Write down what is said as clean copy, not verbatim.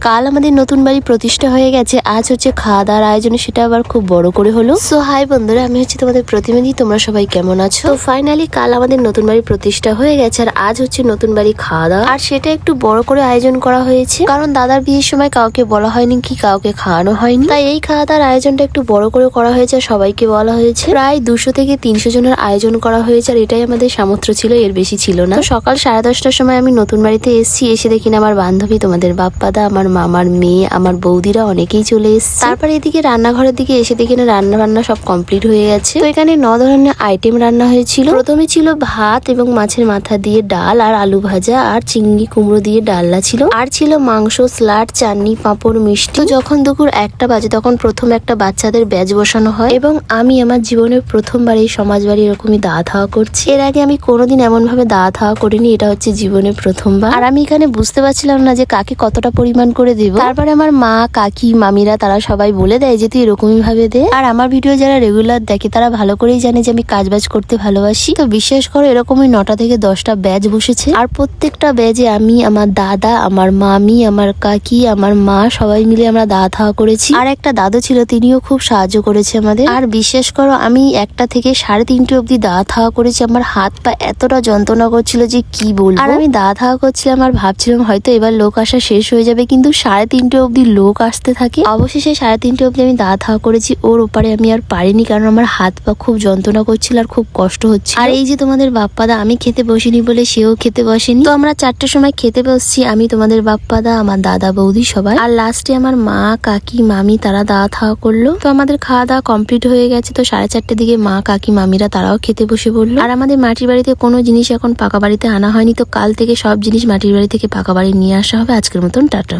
কাল আমাদের নতুন বাড়ি প্রতিষ্ঠা হয়ে গেছে, আজ হচ্ছে খাওয়া দাওয়ার আয়োজন, সেটা আবার খুব বড় করে হলো। সো হাই বন্ধুরা, আমি হচ্ছে তোমাদের প্রতিনিধি, তোমরা সবাই কেমন আছো? তো ফাইনালি কাল আমাদের নতুন বাড়ি প্রতিষ্ঠা হয়ে গেছে, আর আজ হচ্ছে নতুন বাড়ি খাওয়া দাওয়া, আর সেটা একটু বড় করে আয়োজন করা হয়েছে, কারণ দাদার বিয়ের সময় কাউকে বলা হয়নি, কি কাউকে খাওয়ানো হয়নি, তাই এই খাওয়া দাওয়ার আয়োজনটা একটু বড় করে করা হয়েছে, সবাইকে বলা হয়েছে। প্রায় 200 থেকে 300 জনের আয়োজন করা হয়েছে, আর এটাই আমাদের সামর্থ্য ছিল, এর বেশি ছিল না। তো সকাল 10:30টার সময় আমি নতুন বাড়িতে এসেছি, এসে দেখি না আমার বান্ধবী, তোমাদের বাপ্পাদা, আমার মামার মেয়ে, আমার বৌদিরা অনেকেই চলে এসেছে। তারপরে এদিকে রান্নাঘরের দিকে এসে দেখি না রান্না বান্না সব কমপ্লিট হয়ে গেছে। তো এখানে 9 ধরনের আইটেম রান্না হয়েছিল। প্রথমে ছিল ভাত এবং মাছের মাথা দিয়ে ডাল, আর আলু ভাজা, আর চিংড়ি কুমড়ো দিয়ে ডালনা ছিল, আর ছিল মাংস, স্যালাড, চাটনি, পাঁপড়, মিষ্টি। তো যখন দুপুর 1টা বাজে তখন প্রথম একটা বাচ্চাদের ব্যাচ বসানো হয়, এবং আমি আমার জীবনের প্রথমবার এই সমাজ বাড়ি এরকমই দাওয়াত হাওয়া করছি। এর আগে আমি কোনোদিন এমন ভাবে দাওয়াত হাওয়া করিনি, এটা হচ্ছে জীবনের প্রথমবার। আর আমি এখানে বুঝতে পারছিলাম না যে কাকে কতটা পরিমাণ করে দেব। তারপরে আমার মা, কাকি, মামিরা তারা সবাই বলে দেয় যে তুই এরকমই ভাবে দে। আর আমার ভিডিও যারা রেগুলার দেখে তারা ভালো করেই জানে যে আমি কাজবাজ করতে ভালোবাসি। তো বিশ্বাস করো, এরকমই 9টা থেকে 10টা ব্যাচ বসেছে, আর প্রত্যেকটা ব্যাচে আমি, আমার দাদা, আমার মামি, আমার কাকি, আমার মা সবাই মিলে আমরা দাওয়াত হাওয়া করেছি। আর একটা দাদু ছিল, তিনিও খুব সাহায্য করেছে আমাদের। আর বিশ্বাস করো, আমি 1টা থেকে 3:30 অব্দি দাওয়াত হাওয়া করেছি। আমার হাত পা এতটা যন্ত্রণা করছিল যে কি বলবো। আর আমি দাওয়াত হাওয়া করছিলাম আর ভাবছিলাম হয়তো এবার লোক আসা শেষ হয়ে যাবে, কিন্তু 3:30 অব্দি লোক আসতে থাকে। অবশেষে 3:30 অব্দি আমি দাওয়াত হাওয়া করেছি। ওর ওপারে আমি আর পারিনি, কারণ আমার হাত পা খুব যন্ত্রণা করছিল আর খুব কষ্ট হচ্ছিল। আর এই যে তোমাদের বাপ্পাদা, আমি খেতে বসিনি বলে সেও খেতে বসেনি। তো আমরা 4টার সময় খেতে বসছি, আমি, তোমাদের বাপ্পাদা, আমার দাদা, বৌদি সবাই। আর লাস্টে আমার মা, কাকি, মামি তারা দাওয়াত হাওয়া করলো। তো আমাদের খাওয়া দাওয়া কমপ্লিট হয়ে গেছে। তো 4:30টার দিকে মা, কাকি, মামিরা তারাও খেতে বসে পড়লো। আর আমাদের মাটির বাড়িতে কোনো জিনিস এখন পাকা বাড়িতে আনা হয়নি, তো কাল থেকে সব জিনিস মাটির বাড়ি থেকে পাকা বাড়ি নিয়ে আসা হবে। আজকের মতন টাটা।